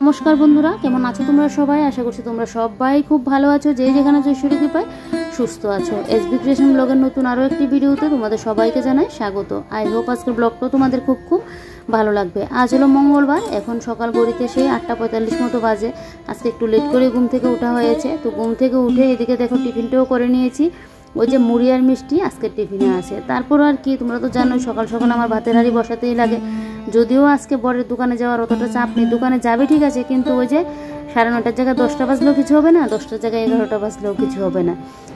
নমস্কার বন্ধুরা, কেমন আছো তোমরা সবাই? আশা করছি তোমরা সবাই খুব ভালো আছো, যে যেখানে আছো ঈশ্বরের কৃপায় সুস্থ আছো। এসবি ক্রিয়েশন ব্লগের নতুন আরও একটি ভিডিওতে তোমাদের সবাইকে জানাই স্বাগত। আই হোপ আজকের ব্লগটাও তোমাদের খুব ভালো লাগবে। আজ হলো মঙ্গলবার, এখন সকাল গড়িতে সেই 8:45 মতো বাজে। আজকে একটু লেট করে ঘুম থেকে ওঠা হয়েছে। তো ঘুম থেকে উঠে এদিকে দেখো টিফিনটাও করে নিয়েছি। ওই যে মুড়ি আর মিষ্টি আজকের টিফিনে আছে। তারপর আর কি, তোমরা তো জানোই সকাল সকাল আমার ভাতের হাঁড়ি বসাতেই লাগে। যদিও আজকে বরের দোকানে যাওয়ার অতটা চাপ নেই, দোকানে যাবে ঠিক আছে, কিন্তু ওই যে 9:30 জায়গায় 10টা বাজলেও কিছু হবে না, 10টার জায়গায় 11টা বাজলেও কিছু হবে না।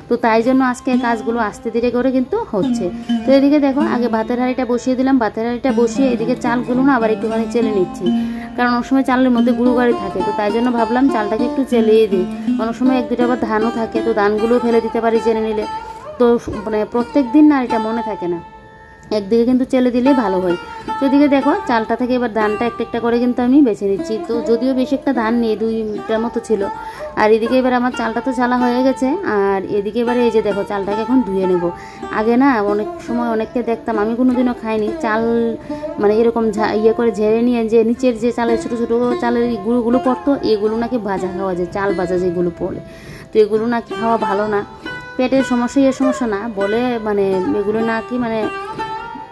তো তাই জন্য আজকে কাজগুলো আস্তে ধীরে করে কিন্তু হচ্ছে। তো এদিকে দেখো আগে ভাতের হাঁড়িটা বসিয়ে দিলাম। ভাতের হাঁড়িটা বসিয়ে এদিকে চালগুলো না আবার একটুখানি চেলে নিচ্ছি, কারণ অনেক সময় চালের মধ্যে গুঁড়ো গাড়ি থাকে। তো তাই জন্য ভাবলাম চালটাকে একটু চেলিয়ে দিই। অনেক সময় 1-2টা আবার ধানও থাকে, তো ধানগুলোও ফেলে দিতে পারি চেলে নিলে। তো মানে প্রত্যেক দিন না এটা মনে থাকে না, একদিকে কিন্তু চেলে দিলেই ভালো হয়। তো এদিকে দেখো চালটা থেকে এবার ধানটা একটা একটা করে কিন্তু আমি বেছে নিচ্ছি। তো যদিও বেশি একটা ধান নেই, 2টার মতো ছিল। আর এদিকে এবার আমার চালটা তো চালা হয়ে গেছে। আর এদিকে এবারে এই যে দেখো চালটাকে এখন ধুয়ে নেব। আগে না অনেক সময় অনেককে দেখতাম, আমি কোনোদিনও খাইনি, চাল মানে এরকম করে ঝেড়ে নিয়ে যে নিচের যে চালের ছোটো ছোটো চালের গুঁড়োগুলো পড়তো, এগুলো নাকি ভাজা খাওয়া যায়, চাল ভাজা যেগুলো পড়ে। তো এগুলো নাকি খাওয়া ভালো না, পেটের সমস্যা এর সমস্যা না বলে, মানে এগুলো নাকি মানে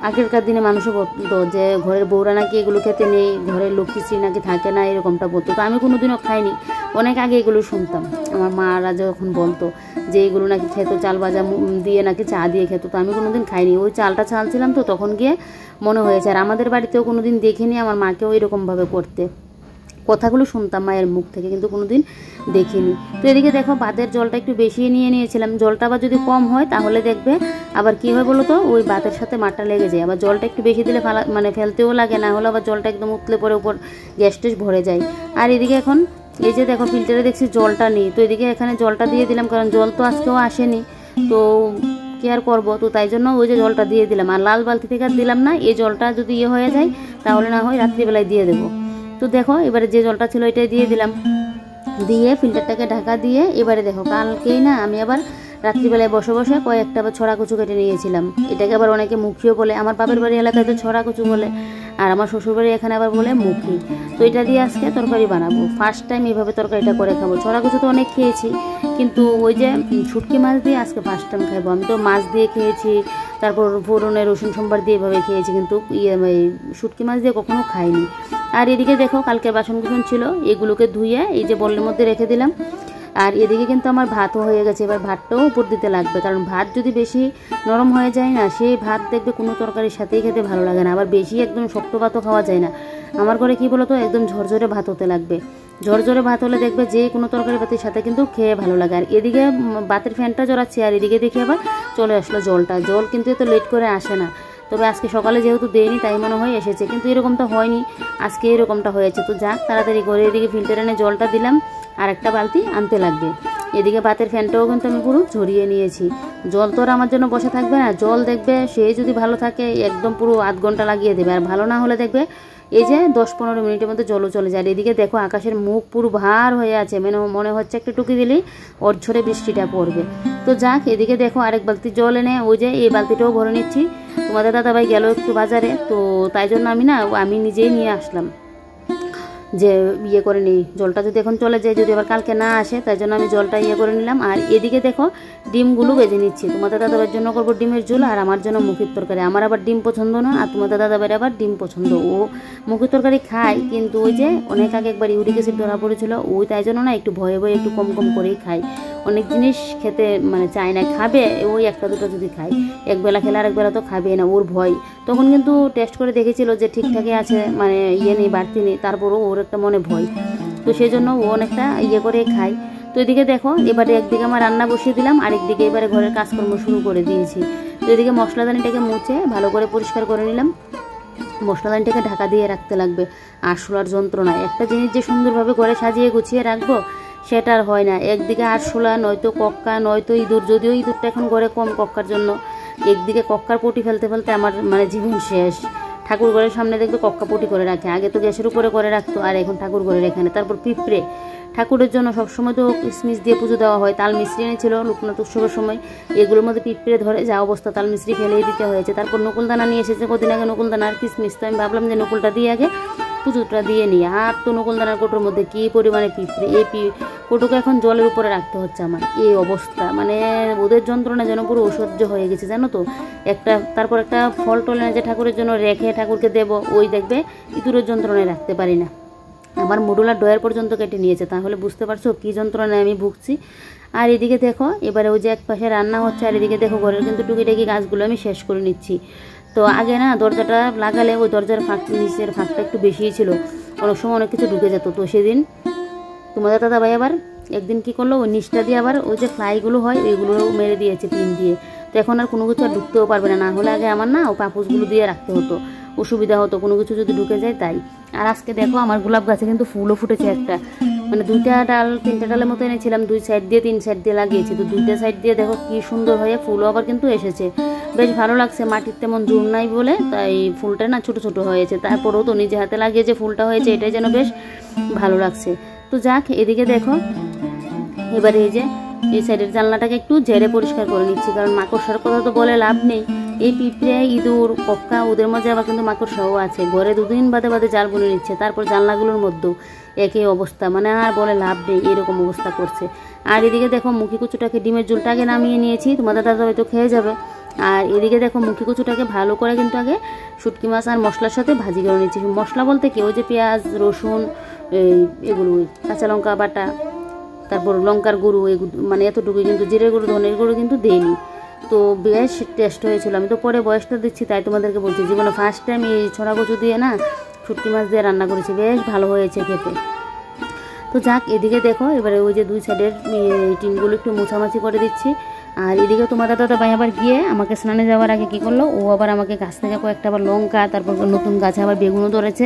আগেরকার দিনে মানুষও বলতো যে ঘরের বউরা নাকি এগুলো খেতে নেই, ঘরের লক্ষ্মী নাকি থাকে না, এরকমটা বলতো। তো আমি কোনোদিনও খাইনি, অনেক আগে এগুলো শুনতাম। আমার মারা যখন বলতো যে এগুলো নাকি খেত, চাল ভাজা দিয়ে নাকি চা দিয়ে খেত। তো আমি কোনোদিন খাইনি, ওই চালটা ছালছিলাম তো তখন গিয়ে মনে হয়েছে। আর আমাদের বাড়িতেও কোনোদিন দেখিনি আমার মাকেও এরকমভাবে করতে, কথাগুলো শুনতাম মায়ের মুখ থেকে, কিন্তু কোনোদিন দেখিনি। তো এদিকে দেখো ভাতের জলটা একটু বেশি নিয়েছিলাম। জলটা আবার যদি কম হয় তাহলে দেখবে আবার কী হয় বলো তো, ওই ভাতের সাথে মাঠটা লেগে যায়। আবার জলটা একটু বেশি দিলে মানে ফেলতেও লাগে, না হলে আবার জলটা একদম উতলে পরে উপর গ্যাস টেস ভরে যায়। আর এদিকে এখন এই যে দেখো ফিল্টারে দেখছি জলটা নেই, তো এদিকে এখানে জলটা দিয়ে দিলাম, কারণ জল তো আজকেও আসেনি, তো কি আর করবো। তো তাই জন্য ওই যে জলটা দিয়ে দিলাম। আর লাল বালতি থেকে আর দিলাম না, এই জলটা যদি হয়ে যায় তাহলে না হয় রাত্রিবেলায় দিয়ে দেবো। তো দেখো এবারে যে জলটা ছিল এটাই দিয়ে দিলাম, দিয়ে ফিল্টারটাকে ঢাকা দিয়ে এবারে দেখো কালকেই না আমি আবার রাত্রিবেলায় বসে বসে কয়েকটা আবার ছড়া কচু কেটে নিয়েছিলাম। এটাকে আবার অনেকে মুখিও বলে, আমার বাপের বাড়ি এলাকায় তো ছড়া কচু বলে, আর আমার শ্বশুরবাড়ি এখানে আবার বলে মুখি। তো এটা দিয়ে আজকে তরকারি বানাবো, ফার্স্ট টাইম এইভাবে তরকারিটা করে খাবো। ছড়া কচু তো অনেক খেয়েছি, কিন্তু ওই যে শুটকি মাছ দিয়ে আজকে ফার্স্ট টাইম খাবো। আমি তো মাছ দিয়ে খেয়েছি, তারপর ফোড়নে রসুন সোমবার দিয়ে এভাবে খেয়েছি, কিন্তু শুটকি মাছ দিয়ে কখনো খাইনি। আর এদিকে দেখো কালকে বাসনকুসন ছিল, এগুলোকে ধুয়ে এই যে বলের মধ্যে রেখে দিলাম। আর এদিকে কিন্তু আমার ভাতও হয়ে গেছে, এবার ভাতটাও উপর দিতে লাগবে, কারণ ভাত যদি বেশি নরম হয়ে যায় না, সেই ভাত দেখবে কোনো তরকারির সাথেই খেতে ভালো লাগে না। আবার বেশি একদম শক্ত ভাতও খাওয়া যায় না। আমার ঘরে কী বলো তো, একদম ঝরঝরে ভাত হতে লাগবে। ঝরঝরে ভাত হলে দেখবে যে কোনো তরকারি ভাতের সাথে কিন্তু খেয়ে ভালো লাগে। আর এদিকে ভাতের ফ্যানটা জড়াচ্ছি, আর এদিকে দেখি আবার চলে আসলো জলটা। জল কিন্তু এত লেট করে আসে না, তবে আজকে সকালে যেহেতু দেয়নি তাই মনে হয় এসেছে, কিন্তু এরকমটা হয়নি, আজকে এরকমটা হয়েছে। তো যাক তাড়াতাড়ি করে এদিকে ফিল্টার এনে জলটা দিলাম, আর একটা বালতি আনতে লাগবে। এদিকে ভাতের ফ্যানটাও কিন্তু আমি পুরো ঝরিয়ে নিয়েছি। জল তো আর আমার জন্য বসে থাকবে না, জল দেখবে সে যদি ভালো থাকে একদম পুরো আধ ঘন্টা লাগিয়ে দেবে, আর ভালো না হলে দেখবে এই যে 10-15 মিনিটের মধ্যে জলও চলে যায়। এদিকে দেখো আকাশের মুখ পুরো ভার হয়ে আছে, মনে হচ্ছে একটা টুকি দিলেই ওর ঝরে বৃষ্টিটা পড়বে। তো যাক এদিকে দেখো আরেক বালতি জল এনে ওই যে এই বালতিটাও ভরে নিচ্ছি। তোমাদের দাদাভাই গেল একটু বাজারে, তো তাই জন্য আমি নিজেই নিয়ে আসলাম, যে করে নিই জলটা যদি এখন চলে যায়, যদি আবার কালকে না আসে, তাই জন্য আমি জলটা করে নিলাম। আর এদিকে দেখো ডিমগুলো ভেজে নিচ্ছি। তোমাদের দাদাভাইয়ের জন্য করবো ডিমের ঝোল, আর আমার জন্য মুখির তরকারি। আমার আবার ডিম পছন্দ না, আর তোমাদের দাদাভাইয়ের আবার ডিম পছন্দ। ও মুখির তরকারি খায়, কিন্তু ওই যে অনেক আগে একবার ইউরিক অ্যাসিড ধরা পড়েছিল, ওই তাই জন্য না একটু ভয়ে ভয়ে একটু কম কম করেই খায়। অনেক জিনিস খেতে মানে চায় না, খাবে ওই 1-2টা যদি খায়, একবেলা খেলে আর একবেলা তো খাবে না, ওর ভয়। তখন কিন্তু টেস্ট করে দেখেছিল যে ঠিকঠাকই আছে, মানে নেই বাড়তি নেই, তারপরও ওর একটা মনে ভয়, তো সেই জন্য ও অনেকটা করে খায়। তো এদিকে দেখো এবারে একদিকে আমার রান্না বসিয়ে দিলাম, আরেকদিকে এবারে ঘরের কাজকর্ম শুরু করে দিয়েছি। তো এদিকে মশলাদানিটাকে মুছে ভালো করে পরিষ্কার করে নিলাম। মশলাদানিটাকে ঢাকা দিয়ে রাখতে লাগবে। আরশোলার যন্ত্রণা, একটা জিনিস যে সুন্দরভাবে ঘরে সাজিয়ে গুছিয়ে রাখবো সেটা আর হয় না। একদিকে আরশোলা, নয়তো কক্কা, নয়তো ইঁদুর, যদিও ইঁদুরটা এখন ঘরে কম কক্কার জন্য। একদিকে কক্কার পটি ফেলতে ফেলতে আমার মানে জীবন শেষ। ঠাকুর ঘরের সামনে দেখবে কক্কা পটি করে রাখে, আগে তো গ্যাসের উপরে করে রাখতো, আর এখন ঠাকুর ঘরের এখানে। তারপর পিঁপড়ে, ঠাকুরের জন্য সবসময় তো কিশমিশ দিয়ে পুজো দেওয়া হয়। তাল মিস্ত্রি এনেছিল লোকনাথ উৎসবের সময়, এগুলোর মধ্যে পিঁপড়ে ধরে যা অবস্থা, তাল মিস্ত্রি ফেলেই দিতে হয়েছে। তারপর নকুলদানা নিয়ে এসেছে কদিন আগে, নকুলদানা আর কিশমিশ। তো আমি ভাবলাম যে নকুলটা দিয়ে আগে পুজোটা দিয়ে নিই। আর তো নকুলদানার কোটোর মধ্যে কী পরিমাণে পিঁপড়ে, এই কোটোকে এখন জলের উপরে রাখতে হচ্ছে আমার, এই অবস্থা। মানে ওদের যন্ত্রণা যেন পুরো অসহ্য হয়ে গেছে জানো তো। তারপর একটা ফল টলে যে ঠাকুরের জন্য রেখে ঠাকুরকে দেবো, ওই দেখবে ইঁদুরের যন্ত্রণায় রাখতে পারি না। আমার মডুলার ডয়ার পর্যন্ত কেটে নিয়েছে, তাহলে বুঝতে পারছো কী যন্ত্রণায় আমি ভুগছি। আর এদিকে দেখো এবারে ওই যে এক পাশে রান্না হচ্ছে, আর এদিকে দেখো ঘরের কিন্তু টুকিটাকি গাছগুলো আমি শেষ করে নিচ্ছি। তো আগে না দরজাটা লাগালে ওই দরজার নিচের ফাঁকটা একটু বেশিই ছিল, অনেক সময় অনেক কিছু ঢুকে যেত। তো সেদিন তোমাদের দাদা ভাই আবার একদিন কি করলো, ওই নিচটা দিয়ে আবার ওই যে ফ্লাইগুলো হয় ওইগুলো মেরে দিয়েছে পিন দিয়ে। তো এখন আর কোনো কিছু আর ঢুকতেও পারবে না। হলে আগে আমার না ও পাপুসগুলো দিয়ে রাখতে হতো, অসুবিধা হতো কোনো কিছু যদি ঢুকে যায় তাই। আর আজকে দেখো আমার গোলাপ গাছে কিন্তু ফুলও ফুটেছে একটা, মানে 2টা ডাল 3টে ডালের মতো এনেছিলাম, 2 সাইড দিয়ে 3 সাইড দিয়ে লাগিয়েছি। তো 2টা সাইড দিয়ে দেখো কি সুন্দর হয়ে ফুলও আবার কিন্তু এসেছে, বেশ ভালো লাগছে। মাটির তেমন জোর নাই বলে তাই ফুলটা না ছোট ছোট হয়েছে, তারপরেও তো নিজে হাতে লাগিয়ে যে ফুলটা হয়েছে এটাই যেন বেশ ভালো লাগছে। তো যাক, এদিকে দেখো এবারে এই যে এই সাইডের জানলাটাকে একটু ঝেড়ে পরিষ্কার করে নিচ্ছি, কারণ মাকড়সার কথা তো বলে লাভ নেই। এই পিঁপড়ে, ইঁদুর, পক্কা ওদের মাঝে আবার কিন্তু মাকড়সাও আছে। ঘরে 2 দিন বাদে বাদে জাল বুনে নিচ্ছে, তারপর জানলাগুলোর মধ্যেও একই অবস্থা, মানে আর বলে লাভ নেই, এরকম অবস্থা করছে। আর এদিকে দেখো মুখি কুচুটাকে ডিমের ঝোলটা আগে নামিয়ে নিয়েছি, তোমাদের দাদা হয়তো খেয়ে যাবে। আর এদিকে দেখো মুখি কুচুটাকে ভালো করে কিন্তু আগে শুটকি মাছ আর মশলার সাথে ভাজি করে নিচ্ছি। মশলা বলতে কি, ওই যে পেঁয়াজ, রসুন, এগুলো কাঁচা লঙ্কা বাটা, তারপর লঙ্কার গুঁড়ো, এগুলো মানে এতটুকু, কিন্তু জিরের গুঁড়ো ধনের গুঁড়ো কিন্তু দেইনি। তো বেশ টেস্ট হয়েছিল। আমি তো পরে বয়সটা দিচ্ছি তাই তোমাদেরকে বলছি, জীবনে ফার্স্ট টাইম এই ছড়া কচু দিয়ে না শুটকি মাছ দিয়ে রান্না করেছি, বেশ ভালো হয়েছে খেতে। তো যাক, এদিকে দেখো এবারে ওই যে 2 সাইডের টিনগুলো একটু মোছামাছি করে দিচ্ছি। আর এদিকে তোমার দাদা ভাই আবার গিয়ে আমাকে স্নানে যাওয়ার আগে কী করলো, ও আবার আমাকে গাছ থেকে কয়েকটা আবার লঙ্কা, তারপর নতুন গাছে আবার বেগুনও ধরেছে,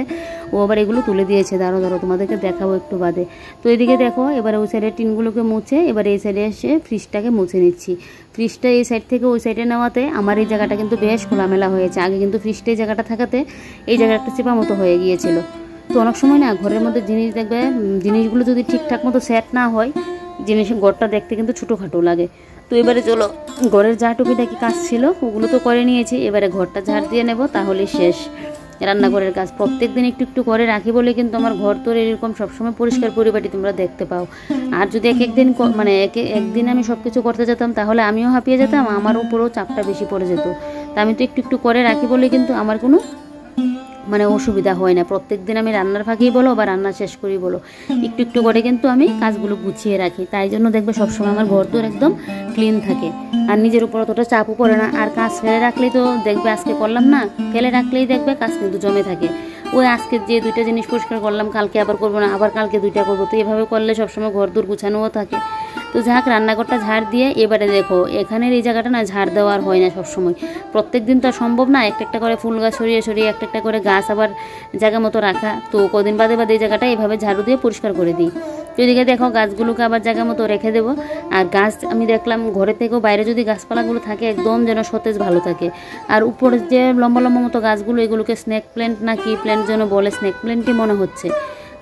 ও আবার এগুলো তুলে দিয়েছে। দাঁড়ো তোমাদেরকে দেখাবো একটু বাদে। তো এদিকে দেখো এবারে ওই সাইডের টিনগুলোকে মুছে এবারে এই সাইডে এসে ফ্রিজটাকে মুছে নিচ্ছি। ফ্রিজটা এই সাইড থেকে ওই সাইডে নেওয়াতে আমার এই জায়গাটা কিন্তু বেশ খোলামেলা হয়েছে। আগে কিন্তু ফ্রিজটা এই জায়গাটা থাকাতে এই জায়গাটা একটা চেপা মতো হয়ে গিয়েছিল। তো অনেক সময় না ঘরের মধ্যে জিনিস দেখবে, জিনিসগুলো যদি ঠিকঠাক মতো সেট না হয়, জিনিসের ঘরটা দেখতে কিন্তু ছোটোখাটো লাগে। তো এবারে চলো ঘরের যা টুকিটাকি কাজ ছিল ওগুলো তো করে নিয়েছি, এবারে ঘরটা ঝাড় দিয়ে নেব, তাহলে শেষ রান্নাঘরের কাজ। প্রত্যেক দিন একটু একটু করে রাখি বলে কিন্তু আমার ঘর তো এরকম সবসময় পরিষ্কার পরিপাটি তোমরা দেখতে পাও। আর যদি একদিন মানে একদিন আমি সব কিছু করতে যেতাম তাহলে আমিও হাঁপিয়ে যেতাম, আমার উপরেও চাপটা বেশি পড়ে যেত। তা আমি তো একটু একটু করে রাখি বলে কিন্তু আমার কোনো মানে অসুবিধা হয় না। প্রত্যেক দিন আমি রান্নার ফাঁকেই বলো বা রান্না শেষ করি বলো, একটু একটু করে কিন্তু আমি কাজগুলো গুছিয়ে রাখি। তাই জন্য দেখবে সবসময় আমার ঘর দোর একদম ক্লিন থাকে, আর নিজের উপর অতটা চাপও পড়ে না। আর কাজ ফেলে রাখলেই তো দেখবে আজকে করলাম না, ফেলে রাখলেই দেখবে কাজ কিন্তু জমে থাকে। ওই আজকে যে 2টা জিনিস পরিষ্কার করলাম, কালকে আবার করবো না, আবার কালকে 2টা করবো। তো এভাবে করলে সবসময় ঘর দোর গুছানোও থাকে। তো যাক, রান্নাঘরটা ঝাড় দিয়ে এবারে দেখো এখানের এই জায়গাটা না ঝাড় দেওয়ার হয় না সবসময়, প্রত্যেক দিন তো সম্ভব না একটা একটা করে ফুল গাছ সরিয়ে সরিয়ে একটা একটা করে গাছ আবার জায়গা মতো রাখা। তো কদিন বাদে বাদে এই জায়গাটা এভাবে ঝাড়ু দিয়ে পরিষ্কার করে দিই। তো এদিকে দেখো গাছগুলোকে আবার জায়গা মতো রেখে দেবো। আর গাছ আমি দেখলাম ঘরে থেকেও বাইরে যদি গাছপালাগুলো থাকে একদম যেন সতেজ ভালো থাকে। আর উপরে যে লম্বা লম্বা মতো গাছগুলো, এগুলোকে স্নেক প্ল্যান্ট না কি প্ল্যান্ট যেন বলে, স্নেক প্ল্যান্টই মনে হচ্ছে,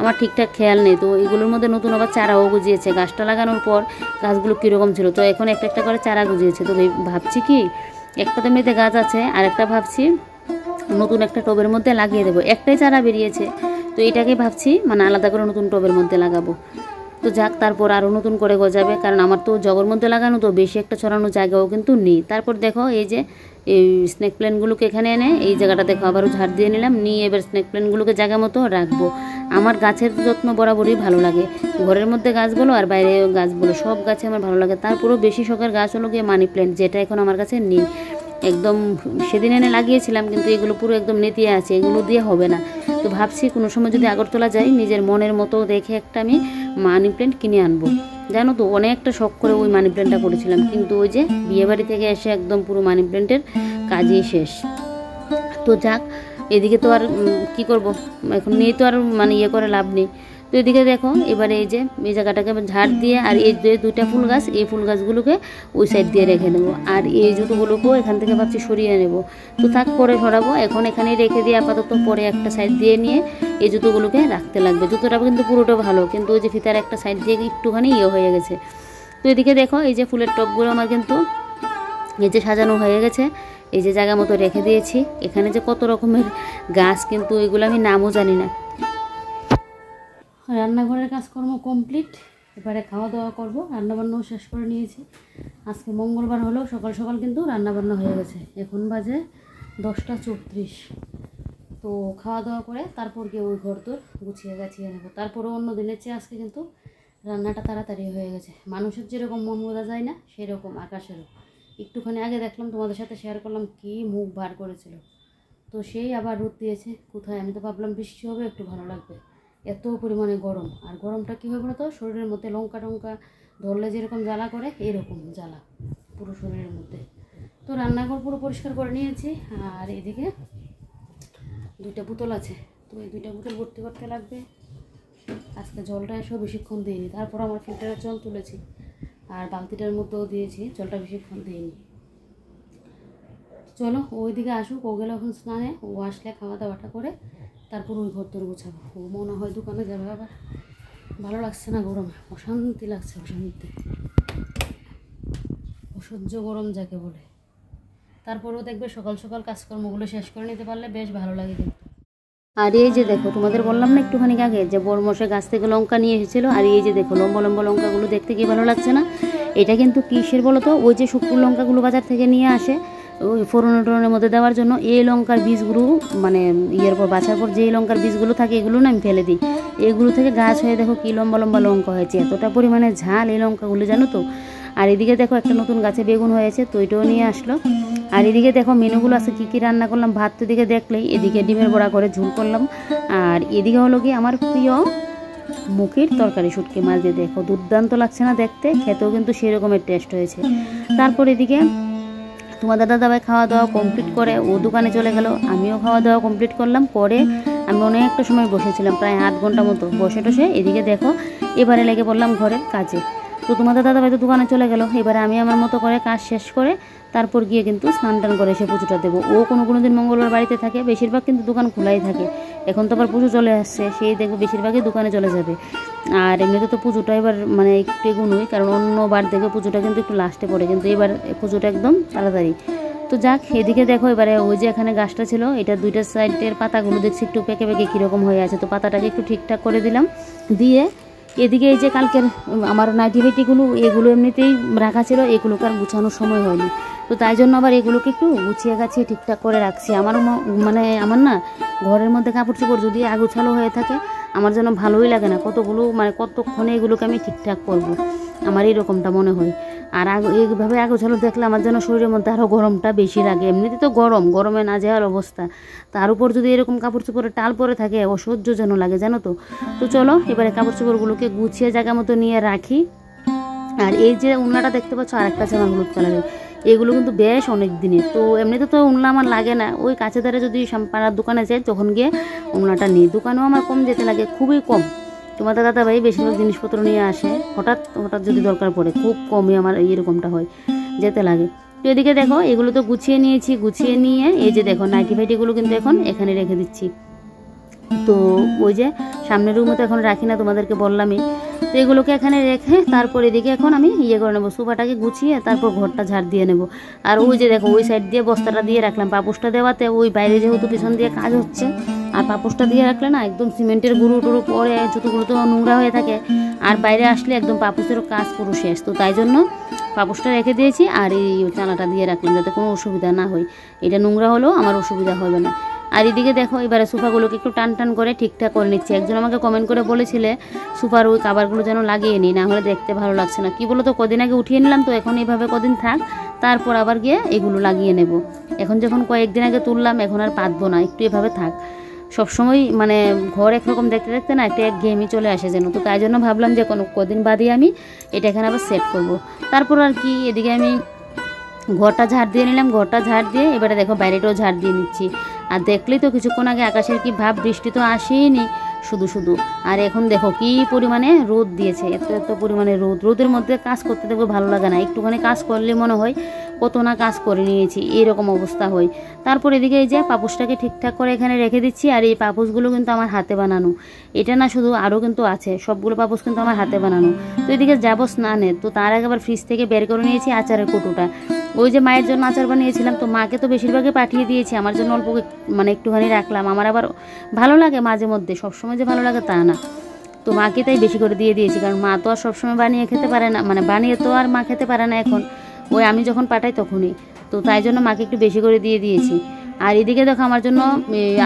আমার ঠিকঠাক খেয়াল নেই। তো এগুলোর মধ্যে নতুন আবার চারাও গুজিয়েছে। গাছটা লাগানোর পর গাছগুলো কীরকম ছিল, তো এখন একটা একটা করে চারা গুজিয়েছে। তো ভাবছি কি, একটা তো এমনিতে গাছ আছে, আর একটা ভাবছি নতুন একটা টবের মধ্যে লাগিয়ে দেবো। একটাই চারা বেরিয়েছে, তো এটাকে ভাবছি মানে আলাদা করে নতুন টবের মধ্যে লাগাবো। তো যাক, তারপর আরও নতুন করে গজাবে, কারণ আমার তো জগর মধ্যে লাগানো, তো বেশি একটা ছড়ানো জায়গাও কিন্তু নেই। তারপর দেখো এই যে এই স্নেক প্ল্যান্টগুলোকে এখানে এনে এই জায়গাটা দেখো আবারও ঝাড় দিয়ে নিলাম, নিয়ে এবার স্নেক প্ল্যান্টগুলোকে জায়গা মতো রাখবো। আমার গাছের যত্ন বরাবরই ভালো লাগে, ঘরের মধ্যে গাছ বলো আর বাইরে গাছ বলো, সব গাছে আমার ভালো লাগে। তারপরেও বেশি শখের গাছ হলো গিয়ে মানি প্ল্যান্ট, যেটা এখন আমার কাছে নেই। একদম সেদিন এনে লাগিয়েছিলাম, কিন্তু এগুলো পুরো একদম নেতিয়ে আছে, এগুলো দিয়ে হবে না। তো ভাবছি কোনো সময় যদি আগরতলা যাই, নিজের মনের মতো দেখে একটা আমি মানি প্ল্যান্ট কিনে আনবো। জানো তো অনেকটা শখ করে ওই মানি প্ল্যান্টটা করেছিলাম, কিন্তু ওই যে বিয়েবাড়ি থেকে এসে একদম পুরো মানি প্ল্যান্টের কাজই শেষ। তো যাক, এদিকে তো আর কি করব, এখন নিয়ে তো আর মানে ইয়ে করে লাভ নেই। তো এদিকে দেখো এবারে এই যে এই জায়গাটাকে ঝাড় দিয়ে, আর এই যে 2টা ফুল গাছ, এই ফুল গাছগুলোকে ওই সাইড দিয়ে রেখে দেবো। আর এই জুতোগুলোকেও এখান থেকে ভাবছি সরিয়ে নেব। তো থাক, পরে সরাবো, এখন এখানেই রেখে দিয়ে আপাতত, পরে একটা সাইড দিয়ে নিয়ে এই জুতোগুলোকে রাখতে লাগবে। জুতোটা কিন্তু পুরোটা ভালো, কিন্তু ওই যে ফিতার একটা সাইড দিয়ে একটুখানি ইয়ে হয়ে গেছে। তো এদিকে দেখো এই যে ফুলের টবগুলো আমার কিন্তু এই যে সাজানো হয়ে গেছে, এই যে জায়গা মতো রেখে দিয়েছি। এখানে যে কত রকমের গাছ, কিন্তু এগুলো আমি নামও জানি না। রান্নাঘরের কাজকর্ম কমপ্লিট, এবারে খাওয়া দাওয়া করবো। রান্নাবান্নাও শেষ করে নিয়েছি। আজকে মঙ্গলবার হলেও সকাল সকাল কিন্তু রান্নাবান্না হয়ে গেছে। এখন বাজে 10টা 34। তো খাওয়া দাওয়া করে তারপর গিয়ে ওই ঘর তোর গুছিয়ে গাছিয়ে নেবো। তারপরে অন্য দিনের চেয়ে আজকে কিন্তু রান্নাটা তাড়াতাড়ি হয়ে গেছে। মানুষের যেরকম মন বোঝা যায় না, সেরকম আকাশেরও। একটুখানি আগে দেখলাম, তোমাদের সাথে শেয়ার করলাম, কি মুখ বার করেছিল। তো সেই আবার রোদ দিয়েছে কোথায়। আমি তো ভাবলাম বৃষ্টি হবে, একটু ভালো লাগবে। এত পরিমাণে গরম। আর গরমটা কী হবে না, তো শরীরের মধ্যে লঙ্কা টঙ্কা ধরলে যেরকম জ্বালা করে, এরকম জ্বালা পুরো শরীরের মধ্যে। তো রান্নাঘর পুরো পরিষ্কার করে নিয়েছি। আর এদিকে 2টা বোতল আছে, তো এই 2টা বোতল ভর্তি করতে লাগবে। আজকে জলটা এসেও বেশিক্ষণ দিইনি, তারপর আমার ফিল্টারের জল তুলেছি আর বালতিটার মধ্যেও দিয়েছি, জলটা বেশিক্ষণ দিইনি। চলো ওইদিকে আসুক, ও গেলে এখন স্নানে, ও আসলে খাওয়া দাওয়াটা করে তারপর ওই ঘর তোর গোছাবো। ও মনে হয় দোকানে যাবে আবার। ভালো লাগছে না গরমে, অশান্তি লাগছে, অশান্তি, অসহ্য গরম যাকে বলে। তারপরেও দেখবে সকাল সকাল কাজকর্মগুলো শেষ করে নিতে পারলে বেশ ভালো লাগে কিন্তু। আর এই যে দেখো, তোমাদের বললাম না একটুখানি আগে যে বড়মশাই গাছ থেকে লঙ্কা নিয়ে এসেছিলো। আর এই যে দেখো লম্বা লম্বা লঙ্কাগুলো দেখতে কি ভালো লাগছে না? এটা কিন্তু কিসের বলো তো, ওই যে শুকনো লঙ্কাগুলো বাজার থেকে নিয়ে আসে ওই ফোড়ন টোড়নের মধ্যে দেওয়ার জন্য। এই লঙ্কার বীজগুলো মানে ইয়ের পর বাছার পর যে লঙ্কার বীজগুলো থাকে, এগুলো না আমি ফেলে দিই। এগুলো থেকে গাছ হয়ে দেখো কি লম্বা লম্বা লঙ্কা হয়েছে। এতটা পরিমাণে ঝাল এই লঙ্কাগুলো, জানো তো। আর এদিকে দেখো একটা নতুন গাছে বেগুন হয়েছে, তো এটাও নিয়ে আসলো। আর এদিকে দেখো মেনুগুলো আছে, কী কী রান্না করলাম। ভাত তো এদিকে দেখলেই, এদিকে ডিমের বড়া করে ঝোল করলাম। আর এদিকে হলো কি আমার প্রিয় মুখির তরকারি, শুটকি মাছ দিয়ে। দেখো দুর্দান্ত লাগছে না দেখতে, খেতেও কিন্তু সেই রকমের টেস্ট হয়েছে। তারপর এদিকে তোমাদের দাদাভাই খাওয়া দাওয়া কমপ্লিট করে ও দোকানে চলে গেল, আমিও খাওয়া দাওয়া কমপ্লিট করলাম। পরে আমি অনেকটা সময় বসেছিলাম, প্রায় 8 ঘন্টা মতো বসে টসে। এদিকে দেখো এবারে লেগে পড়লাম ঘরের কাজে। তো তোমাদের দাদাভাই তো দোকানে চলে গেল, এবারে আমি আমার মতো করে কাজ শেষ করে তারপর গিয়ে কিন্তু স্নান টান করে এসে পুজোটা দেবো। ও কোনো দিন মঙ্গলবার বাড়িতে থাকে, বেশিরভাগ কিন্তু দোকান খোলাই থাকে। এখন তো আবার পুজো চলে আসছে, সেই দেখবো বেশিরভাগই দোকানে চলে যাবে। আর এমনিতে তো পুজোটা এবার মানে একটু এগুনোই, কারণ অন্য বার দেখে পুজোটা কিন্তু একটু লাস্টে পড়ে, কিন্তু এবার পুজোটা একদম তাড়াতাড়ি। তো যাক, এদিকে দেখো এবারে ওই যে এখানে গাছটা ছিল, এটা 2টা সাইডের পাতাগুলো দেখছি একটু পেকে পেকে কীরকম হয়ে আছে। তো পাতাটাকে একটু ঠিকঠাক করে দিলাম, দিয়ে এদিকে এই যে কালকের আমার নাইটি ভেটিগুলো, এগুলো এমনিতেই রাখা ছিল, এগুলোকে আর গুছানোর সময় হয়নি। তো তাই জন্য আবার এগুলোকে একটু গুছিয়ে গাছিয়ে ঠিকঠাক করে রাখছি। আমার মানে আমার না ঘরের মধ্যে কাপড় চোপড় যদি আগুছালো হয়ে থাকে, আমার যেন ভালোই লাগে না। কতগুলো মানে কতক্ষণে এগুলোকে আমি ঠিকঠাক করব, আমার এরকমটা মনে হয়। আর এইভাবে আগুছালো দেখলে আমার যেন শরীরের মধ্যে আরও গরমটা বেশি লাগে। এমনিতে তো গরমে না যাওয়ার অবস্থা, তার উপর যদি এরকম কাপড় চোপড়ের টাল পরে থাকে, অসহ্য যেন লাগে, জানো তো। তো চলো এবারে কাপড় চোপড়গুলোকে গুছিয়ে জায়গা মতো নিয়ে রাখি। আর এই যে উন্নাটা দেখতে পাচ্ছ, আরেকটা আছে আমার হলুদ কালারের, এগুলো কিন্তু বেশ অনেক দিনের। তো এমনিতে তো উন্না আমার লাগে না, ওই কাছে ধারে যদি পাড়ার দোকানে যাই তখন গিয়ে উন্নাটা নিই। দোকানেও আমার কম যেতে লাগে, খুবই কম। তোমাদের দাদাভাই বেশিরভাগ জিনিসপত্র নিয়ে আসে, হঠাৎ যদি দরকার পড়ে, খুব কমই আমার এরকমটা হয়, যেতে লাগে। তো এদিকে দেখো এগুলো তো গুছিয়ে নিয়েছি, গুছিয়ে নিয়ে এই যে দেখো নাইটি ফাইটিগুলো কিন্তু এখন এখানে রেখে দিচ্ছি। তো ওই যে সামনের রুমে তো এখন রাখি না, তোমাদেরকে বললামই। তো এগুলোকে এখানে রেখে তারপর এদিকে এখন আমি করে নেবো, সোফাটাকে গুছিয়ে তারপর ঘরটা ঝাড় দিয়ে নেব। আর ওই যে দেখো ওই সাইড দিয়ে বস্তাটা দিয়ে রাখলাম, পাপোশটা দেওয়াতে ওই বাইরে যেহেতু পিছন দিয়ে কাজ হচ্ছে, আর পাপোশটা দিয়ে রাখলে না একদম সিমেন্টের গুঁড়ো টুরো পরে জুতোগুলো তো নোংরা হয়ে থাকে, আর বাইরে আসলে একদম পাপোশেরও কাজ পুরো শেষ। তো তাই জন্য পাপোশটা রেখে দিয়েছি, আর এই চানাটা দিয়ে রাখলাম যাতে কোনো অসুবিধা না হয়। এটা নোংরা হলেও আমার অসুবিধা হবে না। আর এদিকে দেখো এবারে সোফাগুলোকে একটু টান টান করে ঠিকঠাক করে নিচ্ছি। একজন আমাকে কমেন্ট করে বলেছিলে সোফার ওই কাভারগুলো যেন লাগিয়ে নিই, না হলে দেখতে ভালো লাগছে না। কি বলো তো, কদিন আগে উঠিয়ে নিলাম, তো এখন এইভাবে কদিন থাক, তারপর আবার গিয়ে এগুলো লাগিয়ে নেব। এখন যখন কয়েকদিন আগে তুললাম, এখন আর পাতবো না, একটু এভাবে থাক। সবসময় মানে ঘর একরকম দেখতে দেখতে না একটা একঘেয়েমি চলে আসে যেন। তো তাই জন্য ভাবলাম যে কদিন বাদে আমি এটা এখানে আবার সেট করব। তারপর আর কি এদিকে আমি ঘরটা ঝাড় দিয়ে নিলাম, ঘরটা ঝাড় দিয়ে এবারে দেখো বাইরেটাও ঝাড় দিয়ে নিচ্ছি। আর দেখলেই তো কিছুক্ষণ আগে আকাশের কি ভাব, বৃষ্টি তো আসেনি শুধু। আর এখন দেখো কি পরিমাণে রোদ দিয়েছে, এত পরিমাণে রোদের মধ্যে কাজ করতে দেখো ভালো লাগে না। একটুখানি কাজ করলে মনে হয় কত না কাজ করে নিয়েছি, এরকম অবস্থা হয়। তারপর এদিকে এই যে পাপোশটাকে ঠিকঠাক করে এখানে রেখে দিচ্ছি। আর এই পাপোশগুলো কিন্তু আমার হাতে বানানো, এটা না শুধু, আরও কিন্তু আছে, সবগুলো পাপোশ কিন্তু আমার হাতে বানানো। তো এদিকে যাবো স্নানে, তো তার আগে আবার ফ্রিজ থেকে বের করে নিয়েছি আচারের কৌটোটা। ওই যে মায়ের জন্য আচার বানিয়েছিলাম, তো মাকে তো বেশিরভাগই পাঠিয়ে দিয়েছি, আমার জন্য অল্প মানে একটুখানি রাখলাম। আমার আবার ভালো লাগে মাঝে মধ্যে, সবসময় যে ভালো লাগে তা না। তো মাকে তাই বেশি করে দিয়ে দিয়েছি, কারণ মা তো আর সবসময় বানিয়ে খেতে পারে না, মানে বানিয়ে তো আর মা খেতে পারে না এখন, ওই আমি যখন পাঠাই তখনই, তো তাই জন্য মাকে একটু বেশি করে দিয়ে দিয়েছি। আর এদিকে দেখো আমার জন্য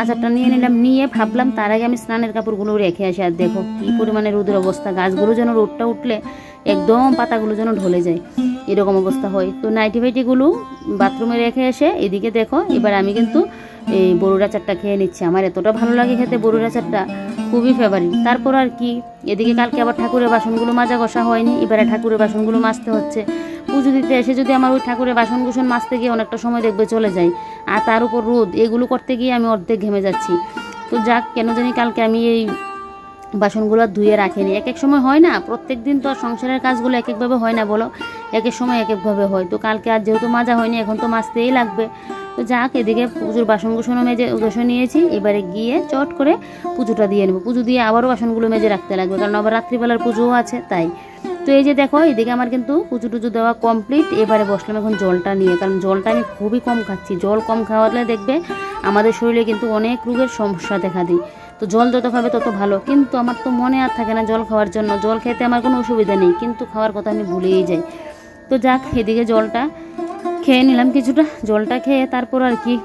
আচারটা নিয়ে নিলাম, নিয়ে ভাবলাম তার আগে আমি স্নানের কাপড়গুলো রেখে আসি। আর দেখো কী পরিমাণে রোদের অবস্থা, গাছগুলো যেন রোদটা উঠলে একদম পাতাগুলো যেন ঢলে যায়, এরকম অবস্থা হয়। তো নাইটি ফাইটিগুলো বাথরুমে রেখে এসে এদিকে দেখো এবার আমি কিন্তু এই বড়ুর আচারটা খেয়ে নিচ্ছি। আমার এতটা ভালো লাগে খেতে বড়ুর আচারটা, খুবই ফেভারিট। তারপর আর কি, এদিকে কালকে আবার ঠাকুরের বাসনগুলো মাজা ঘষা হয়নি, এবারে ঠাকুরের বাসনগুলো মাজতে হচ্ছে। পুজো দিতে এসে যদি আমার ওই ঠাকুরের বাসন কুসন মাজতে গিয়ে অনেকটা সময় দেখবে চলে যায়, আর তার উপর রোদ, এগুলো করতে গিয়ে আমি অর্ধেক ঘেমে যাচ্ছি। তো যাক, কেন জানি কালকে আমি এই বাসনগুলো ধুয়ে রাখিনি। এক এক সময় হয় না, প্রত্যেক দিন তো আর সংসারের কাজগুলো এক একভাবে হয় না বলো, এক এক সময় এক একভাবে হয়। তো কালকে আর যেহেতু মাজা হয়নি, এখন তো মাজতেই লাগবে। তো যাক, এদিকে পুজোর বাসন কুসনও মেজে ঘষে নিয়েছি, এবারে গিয়ে চট করে পুজোটা দিয়ে নেবো। পুজো দিয়ে আবারও বাসনগুলো মেজে রাখতে লাগবে, কারণ আবার রাত্রিবেলার পুজোও আছে তাই। তো এই যে দেখো এদিকে আমার কিন্তু পুজো টুজো দেওয়া কমপ্লিট। এবারে বসলাম এখন জলটা নিয়ে, কারণ জলটা আমি খুবই কম খাচ্ছি। জল কম খাওয়ালে দেখবে আমাদের শরীরে কিন্তু অনেক রোগের সমস্যা দেখা দিই। তো জল যত খাবে তত ভালো, কিন্তু আমার তো মনে আর থাকে না জল খাওয়ার জন্য। জল খেতে আমার কোনো অসুবিধা নেই, কিন্তু খাওয়ার কথা আমি ভুলেই যাই। তো যাক, এদিকে জলটা খেয়ে নিলাম কিছুটা, জলটা খেয়ে তারপর আর কি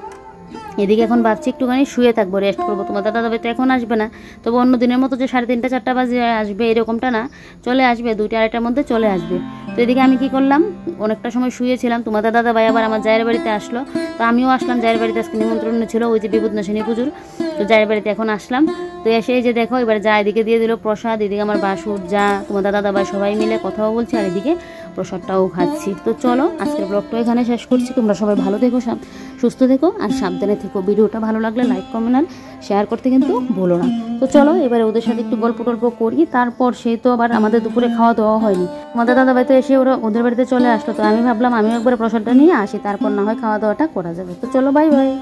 এদিকে এখন ভাবছি একটুখানি শুয়ে থাকবো, রেস্ট করবো। তোমার দাদা তো এখন আসবে না, তবে অন্য দিনের মতো যে 3:30 4টা বাজে আসবে এরকমটা না, চলে আসবে 2টা 2:30টার মধ্যে চলে আসবে। তো এদিকে আমি কি করলাম, অনেকটা সময় শুয়েছিলাম। তোমার দাদা ভাই আবার আমার জায়ের বাড়িতে আসলো, তো আমিও আসলাম জায়ের বাড়িতে। আজকে নিমন্ত্রণ ছিল ওই যে বিপদনাশিনী পুজোর, তো জায়ের বাড়িতে এখন আসলাম। তো এসে এই যে দেখো এবার যা এদিকে দিয়ে দিল প্রসাদ, এদিকে আমার বাসুর যা তোমার দাদা ভাই সবাই মিলে কথাও বলছি, আর এদিকে প্রসাদটাও খাচ্ছি। তো চলো আজকের ব্লগটা এখানে শেষ করছি। তোমরা সবাই ভালো থেকো, সুস্থ থেকো আর সাবধানে থেকো। ভিডিওটা ভালো লাগলে লাইক কমেন্ট আর শেয়ার করতে কিন্তু ভুলো না। তো চলো এবারে ওদের সাথে একটু গল্প টল্প করি, তারপর সেই তো আবার আমাদের দুপুরে খাওয়া দাওয়া হয়নি। আমাদের দাদা ভাই তো এসে ওদের বাড়িতে চলে আসলো, তো আমি ভাবলাম আমিও একবার প্রসাদটা নিয়ে আসি, তারপর না হয় খাওয়া দাওয়াটা করা যাবে। তো চলো বাই বাই।